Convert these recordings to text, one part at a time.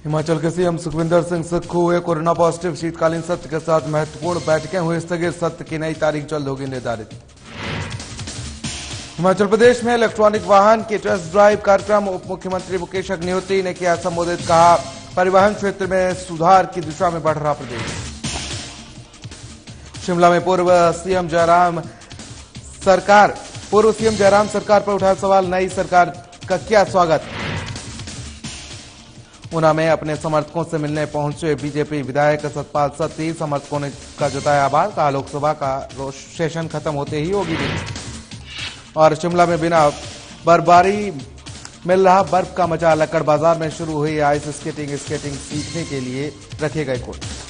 हिमाचल के सीएम सुखविंदर सिंह सुक्खू हुए corona positive. शीतकालीन सत्र के साथ महत्वपूर्ण बैठकें हुई स्थगित। सत्र की नई तारीख जल्द होगी निर्धारित। हिमाचल प्रदेश में इलेक्ट्रॉनिक वाहन की टेस्ट ड्राइव कार्यक्रम। उप मुख्यमंत्री मुकेश अग्निहोत्री ने किया संबोधित। कहा, परिवहन क्षेत्र में सुधार की दिशा में बढ़ रहा प्रदेश। शिमला में पूर्व सीएम जयराम सरकार पर उठाया सवाल। नई सरकार का क्या स्वागत। ऊना में अपने समर्थकों से मिलने पहुंचे बीजेपी विधायक सतपाल सत्ती। समर्थकों ने का जताया आभार। कहा, लोकसभा का सेशन खत्म होते ही होगी मीटिंग। और शिमला में बिना बर्फबारी मिल रहा बर्फ का मजा। लक्कड़ बाजार में शुरू हुई आइस स्केटिंग सीखने के लिए रखे गए कोर्स।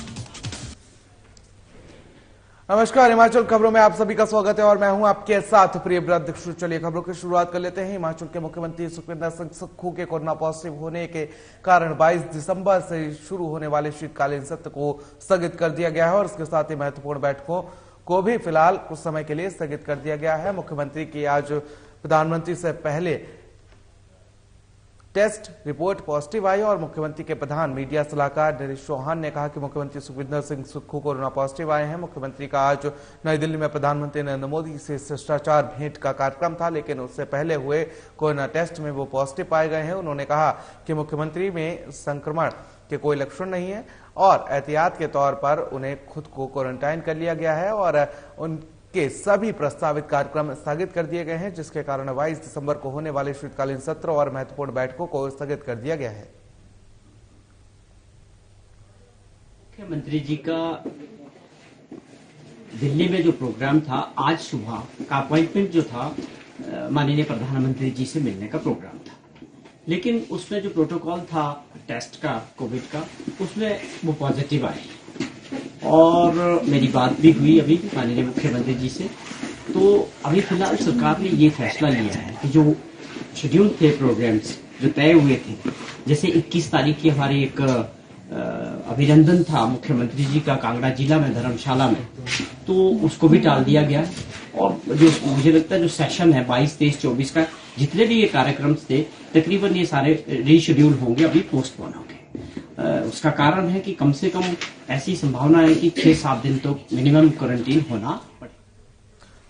नमस्कार, हिमाचल खबरों में आप सभी का स्वागत है और मैं हूं आपके साथ प्रिय व्रत। चलिए खबरों की शुरुआत कर लेते हैं। हिमाचल के मुख्यमंत्री सुखविंदर सिंह सुक्खू के कोरोना पॉजिटिव होने के कारण 22 दिसंबर से शुरू होने वाले शीतकालीन सत्र को स्थगित कर दिया गया है और इसके साथ ही महत्वपूर्ण बैठकों को भी फिलहाल कुछ समय के लिए स्थगित कर दिया गया है। मुख्यमंत्री की आज प्रधानमंत्री से पहले टेस्ट रिपोर्ट पॉजिटिव आई और मुख्यमंत्री के प्रधान मीडिया सलाहकार नरेश चौहान ने कहा कि मुख्यमंत्री सुखविंदर सिंह सुक्खू कोरोना पॉजिटिव आए हैं। मुख्यमंत्री का आज नई दिल्ली में प्रधानमंत्री नरेंद्र मोदी से शिष्टाचार भेंट का कार्यक्रम था, लेकिन उससे पहले हुए कोरोना टेस्ट में वो पॉजिटिव पाए गए हैं। उन्होंने कहा कि मुख्यमंत्री में संक्रमण के कोई लक्षण नहीं है और एहतियात के तौर पर उन्हें खुद को क्वारंटाइन कर लिया गया है और के सभी प्रस्तावित कार्यक्रम स्थगित कर दिए गए हैं, जिसके कारण 22 दिसंबर को होने वाले शीतकालीन सत्र और महत्वपूर्ण बैठकों को स्थगित कर दिया गया है। मुख्यमंत्री जी का दिल्ली में जो प्रोग्राम था, आज सुबह का अपॉइंटमेंट जो था माननीय प्रधानमंत्री जी से मिलने का प्रोग्राम था, लेकिन उसमें जो प्रोटोकॉल था टेस्ट का, कोविड का, उसमें वो पॉजिटिव आए और मेरी बात भी हुई अभी माननीय मुख्यमंत्री जी से। तो अभी फिलहाल सरकार ने ये फैसला लिया है कि जो शेड्यूल थे प्रोग्राम्स जो तय हुए थे, जैसे 21 तारीख की हमारी एक अभिनंदन था मुख्यमंत्री जी का कांगड़ा जिला में धर्मशाला में, तो उसको भी टाल दिया गया। और जो मुझे लगता है जो सेशन है 22, 23, 24 का, जितने भी ये कार्यक्रम थे तकरीबन ये सारे रीशेड्यूल होंगे, अभी पोस्टपोन होंगे। उसका कारण है कि कम से कम ऐसी संभावना है कि 6-7 दिन तो मिनिमम क्वारंटीन होना पड़े।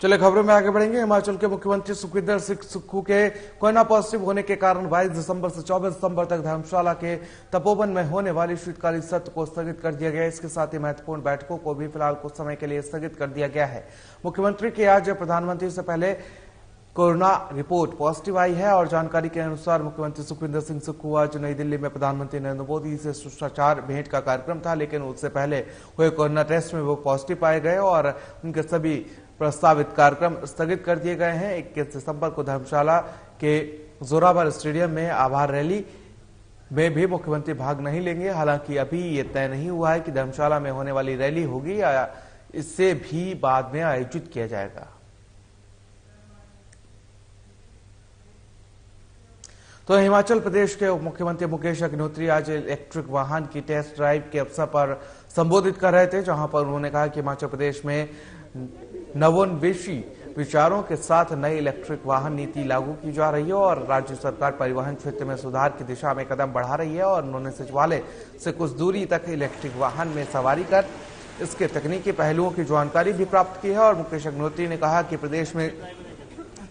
चले खबरों में आगे बढ़ेंगे। हिमाचल के मुख्यमंत्री सुखविंदर सिंह सुक्खू के कोरोना पॉजिटिव होने के कारण 22 दिसंबर से 24 दिसंबर तक धर्मशाला के तपोवन में होने वाली शीतकालीन सत्र को स्थगित कर दिया गया। इसके साथ ही महत्वपूर्ण बैठकों को भी फिलहाल कुछ समय के लिए स्थगित कर दिया गया है। मुख्यमंत्री की आज प्रधानमंत्री से पहले कोरोना रिपोर्ट पॉजिटिव आई है और जानकारी के अनुसार मुख्यमंत्री सुखविंदर सिंह सुक्खू आज नई दिल्ली में प्रधानमंत्री नरेंद्र मोदी से शिष्टाचार भेंट का कार्यक्रम था, लेकिन उससे पहले हुए कोरोना टेस्ट में वो पॉजिटिव पाए गए और उनके सभी प्रस्तावित कार्यक्रम स्थगित कर दिए गए हैं। 21 दिसंबर को धर्मशाला के जोरावर स्टेडियम में आभार रैली में भी मुख्यमंत्री भाग नहीं लेंगे। हालांकि अभी ये तय नहीं हुआ है कि धर्मशाला में होने वाली रैली होगी या इससे भी बाद में आयोजित किया जाएगा। तो हिमाचल प्रदेश के उप मुख्यमंत्री मुकेश अग्निहोत्री आज इलेक्ट्रिक वाहन की टेस्ट ड्राइव के अवसर पर संबोधित कर रहे थे, जहां पर उन्होंने कहा कि हिमाचल प्रदेश में नवोन्मेषी विचारों के साथ नई इलेक्ट्रिक वाहन नीति लागू की जा रही है और राज्य सरकार परिवहन क्षेत्र में सुधार की दिशा में कदम बढ़ा रही है। और उन्होंने सचिवालय से कुछ दूरी तक इलेक्ट्रिक वाहन में सवारी कर इसके तकनीकी पहलुओं की जानकारी भी प्राप्त की है। और मुकेश अग्निहोत्री ने कहा कि प्रदेश में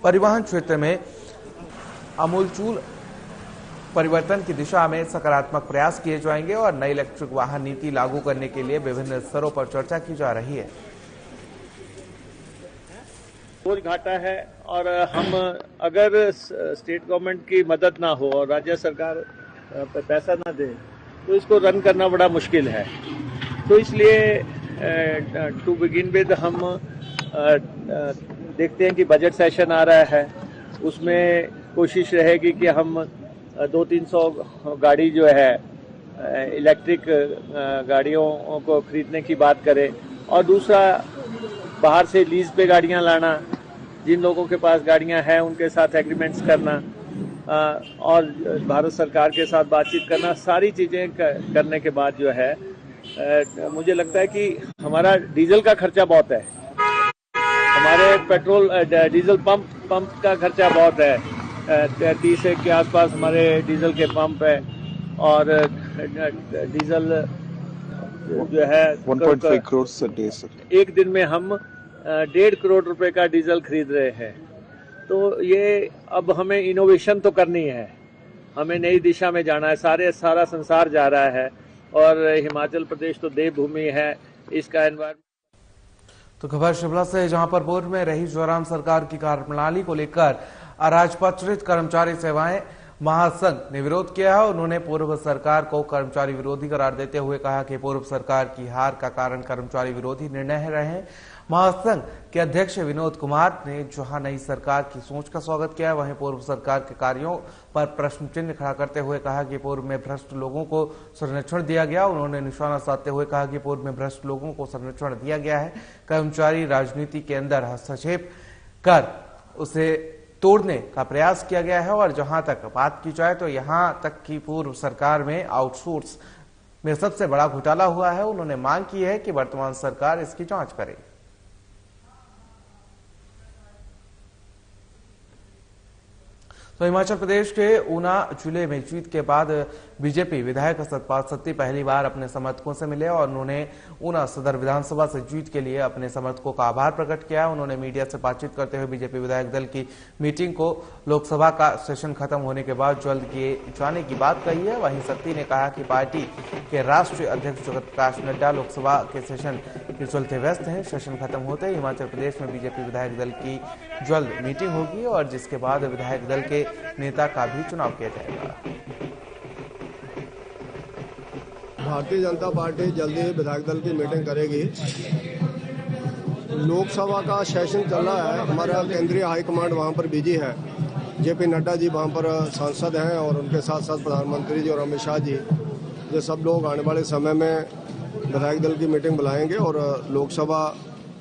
परिवहन क्षेत्र में आमूलचूल परिवर्तन की दिशा में सकारात्मक प्रयास किए जाएंगे और नई इलेक्ट्रिक वाहन नीति लागू करने के लिए विभिन्न स्तरों पर चर्चा की जा रही है। बोझ घाटा है और हम अगर स्टेट गवर्नमेंट की मदद ना हो और राज्य सरकार पैसा ना दे तो इसको रन करना बड़ा मुश्किल है। तो इसलिए टू बिगिन विद हम देखते हैं कि बजट सेशन आ रहा है, उसमें कोशिश रहेगी कि हम 200-300 गाड़ी जो है इलेक्ट्रिक गाड़ियों को खरीदने की बात करें और दूसरा बाहर से लीज पे गाड़ियां लाना, जिन लोगों के पास गाड़ियां हैं उनके साथ एग्रीमेंट्स करना और भारत सरकार के साथ बातचीत करना, सारी चीजें करने के बाद जो है मुझे लगता है कि हमारा डीजल का खर्चा बहुत है, हमारे पेट्रोल डीजल पंप का खर्चा बहुत है, 30 के आसपास हमारे डीजल के पंप है और डीजल जो है 1.5 करोड़ से डे सर, एक दिन में हम 1.5 करोड़ रुपए का डीजल खरीद रहे हैं। तो ये अब हमें इनोवेशन तो करनी है, हमें नई दिशा में जाना है। सारा संसार जा रहा है और हिमाचल प्रदेश तो देवभूमि है, इसका एनवायरमेंट। तो खबर शिमला से, जहां पर पूर्व में रही जयराम सरकार की कार्यप्रणाली को लेकर अराजपत्रित कर्मचारी सेवाएं महासंघ ने विरोध किया है। उन्होंने पूर्व सरकार को कर्मचारी विरोधी करार देते हुए कहा कि पूर्व सरकार की हार का कारण कर्मचारी विरोधी निर्णय रहे हैं। महासंघ के अध्यक्ष विनोद कुमार ने जहां नई सरकार की सोच का स्वागत किया, वहीं पूर्व सरकार के कार्यों पर प्रश्न चिन्ह खड़ा करते हुए कहा कि पूर्व में भ्रष्ट लोगों को संरक्षण दिया गया। उन्होंने निशाना साधते हुए कहा कि पूर्व में भ्रष्ट लोगों को संरक्षण दिया गया है। कर्मचारी राजनीति के अंदर हस्तक्षेप कर उसे तोड़ने का प्रयास किया गया है। और जहां तक बात की जाए तो यहां तक कि पूर्व सरकार में आउटसोर्स में सबसे बड़ा घोटाला हुआ है। उन्होंने मांग की है कि वर्तमान सरकार इसकी जांच करे। तो हिमाचल प्रदेश के ऊना जिले में जीत के बाद बीजेपी विधायक सतपाल सत्ती पहली बार अपने समर्थकों से मिले और उन्होंने ऊना सदर विधानसभा से जीत के लिए अपने समर्थकों का आभार प्रकट किया। उन्होंने मीडिया से बातचीत करते हुए बीजेपी विधायक दल की मीटिंग को लोकसभा का सेशन खत्म होने के बाद जल्द किए जाने की बात कही है। वहीं सत्ती ने कहा कि पार्टी के राष्ट्रीय अध्यक्ष जगत प्रकाश नड्डा लोकसभा के सेशन के चलते व्यस्त हैं। सेशन खत्म होते ही हिमाचल प्रदेश में बीजेपी विधायक दल की जल्द मीटिंग होगी और जिसके बाद विधायक दल के नेता का भी चुनाव किया जाएगा। भारतीय जनता पार्टी जल्दी ही विधायक दल की मीटिंग करेगी। लोकसभा का सेशन चल रहा है, हमारा केंद्रीय हाईकमांड वहां पर बिजी है। जेपी नड्डा जी वहां पर सांसद हैं और उनके साथ साथ प्रधानमंत्री जी और अमित शाह जी, ये सब लोग आने वाले समय में विधायक दल की मीटिंग बुलाएंगे और लोकसभा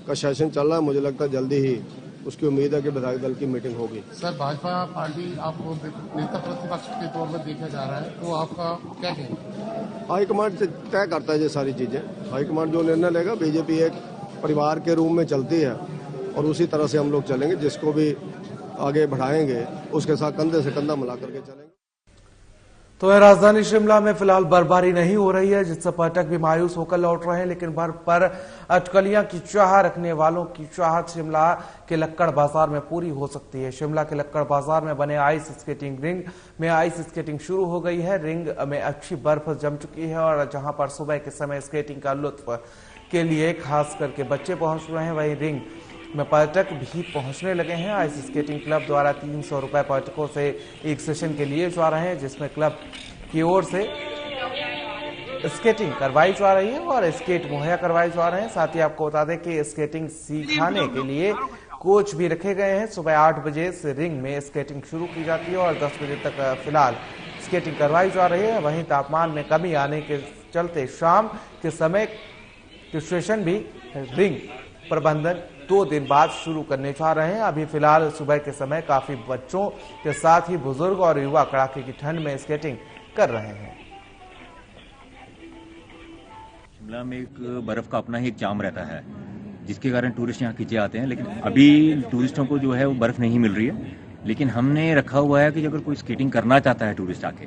का सेशन चल रहा है, मुझे लगता है जल्दी ही उसकी उम्मीद है कि विधायक दल की मीटिंग होगी। सर, भाजपा पार्टी आपको नेता प्रतिपक्ष के तौर पर देखा जा रहा है, तो आपका क्या कहना? हाईकमांड तय करता है ये सारी चीजें। हाईकमांड जो निर्णय लेगा, बीजेपी एक परिवार के रूप में चलती है और उसी तरह से हम लोग चलेंगे। जिसको भी आगे बढ़ाएंगे उसके साथ कंधे से कंधा मिला करके चलेंगे। तो राजधानी शिमला में फिलहाल बर्फबारी नहीं हो रही है, जिससे पर्यटक भी मायूस होकर लौट रहे हैं। लेकिन बर्फ पर अटकलियां की चाह रखने वालों की चाहत शिमला के लक्कड़ बाजार में पूरी हो सकती है। शिमला के लक्कड़ बाजार में बने आइस स्केटिंग रिंग में आइस स्केटिंग शुरू हो गई है। रिंग में अच्छी बर्फ जम चुकी है और जहां पर सुबह के समय स्केटिंग का लुत्फ के लिए खास करके बच्चे पहुंच रहे हैं, वहीं रिंग में पर्यटक भी पहुंचने लगे हैं। आइस स्केटिंग क्लब द्वारा 300 रुपए पर्यटकों से एक सेशन के लिए जा रहे हैं, जिसमें क्लब की ओर से स्केटिंग करवाई जा रही है और स्केट मुहैया करवाए जा रहे हैं। साथ ही आपको बता दें कि स्केटिंग सिखाने के लिए कोच भी रखे गए हैं। सुबह 8 बजे से रिंग में स्केटिंग शुरू की जाती है और 10 बजे तक फिलहाल स्केटिंग करवाई जा रही है। वहीं तापमान में कमी आने के चलते शाम के समय के सेशन भी रिंग प्रबंधन 2 दिन बाद शुरू करने जा रहे हैं। अभी फिलहाल सुबह के समय काफी बच्चों के साथ ही बुजुर्ग और युवा कड़ाके की ठंड में स्केटिंग कर रहे हैं। शिमला में एक बर्फ का अपना ही एक जाम रहता है, जिसके कारण टूरिस्ट यहाँ खींचे आते हैं। लेकिन अभी टूरिस्टों को जो है वो बर्फ नहीं मिल रही है। लेकिन हमने रखा हुआ है कि अगर कोई स्केटिंग करना चाहता है टूरिस्ट आके,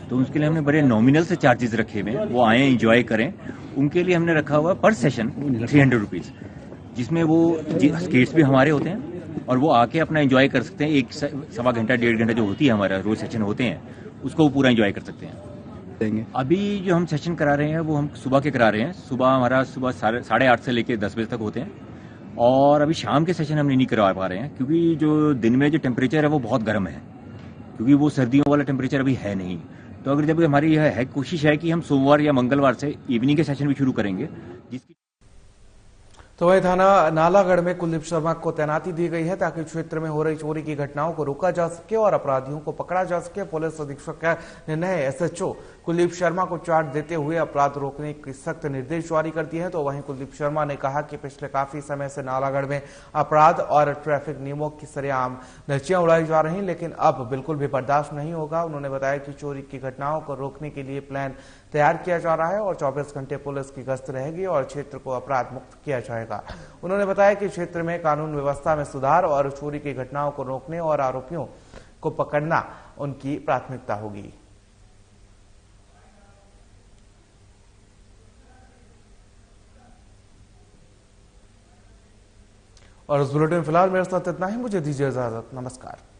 तो उसके लिए हमने बड़े नॉमिनल से चार्जेस रखे हुए हैं। वो आए एंजॉय करें, उनके लिए हमने रखा हुआ पर सेशन 300 रुपीज, जिसमें वो स्केट्स भी हमारे होते हैं और वो आके अपना एंजॉय कर सकते हैं। 1-1.25 घंटा 1.5 घंटा जो होती है हमारा रोज सेशन होते हैं, उसको वो पूरा एंजॉय कर सकते हैं। अभी जो हम सेशन करा रहे हैं वो हम सुबह के करा रहे हैं। सुबह हमारा सुबह 8:30 से लेकर 10 बजे तक होते हैं और अभी शाम के सेशन हम नहीं करवा पा रहे हैं, क्योंकि जो दिन में जो टेम्परेचर है वो बहुत गर्म है, क्योंकि वो सर्दियों वाला टेम्परेचर अभी है नहीं। तो अगर जब हमारी यह है कोशिश है कि हम सोमवार या मंगलवार से इवनिंग के सेशन भी शुरू करेंगे, जिसकी तो वही थाना नालागढ़ में कुलदीप शर्मा को तैनाती दी गई है ताकि क्षेत्र में हो रही चोरी की घटनाओं को रोका जा सके और अपराधियों को पकड़ा जा सके। पुलिस अधीक्षक का निर्णय एसएचओ कुलदीप शर्मा को चार्ज देते हुए अपराध रोकने की सख्त निर्देश जारी कर दिए हैं। तो वहीं कुलदीप शर्मा ने कहा कि पिछले काफी समय से नालागढ़ में अपराध और ट्रैफिक नियमों की सरेआम धज्जियां उड़ाई जा रही, लेकिन अब बिल्कुल भी बर्दाश्त नहीं होगा। उन्होंने बताया कि चोरी की घटनाओं को रोकने के लिए प्लान तैयार किया जा रहा है और 24 घंटे पुलिस की गश्त रहेगी और क्षेत्र को अपराध मुक्त किया जाएगा। उन्होंने बताया कि क्षेत्र में कानून व्यवस्था में सुधार और चोरी की घटनाओं को रोकने और आरोपियों को पकड़ना उनकी प्राथमिकता होगी। और इस बुलेटिन में फिलहाल मेरे साथ इतना ही। मुझे दीजिए इजाजत। नमस्कार।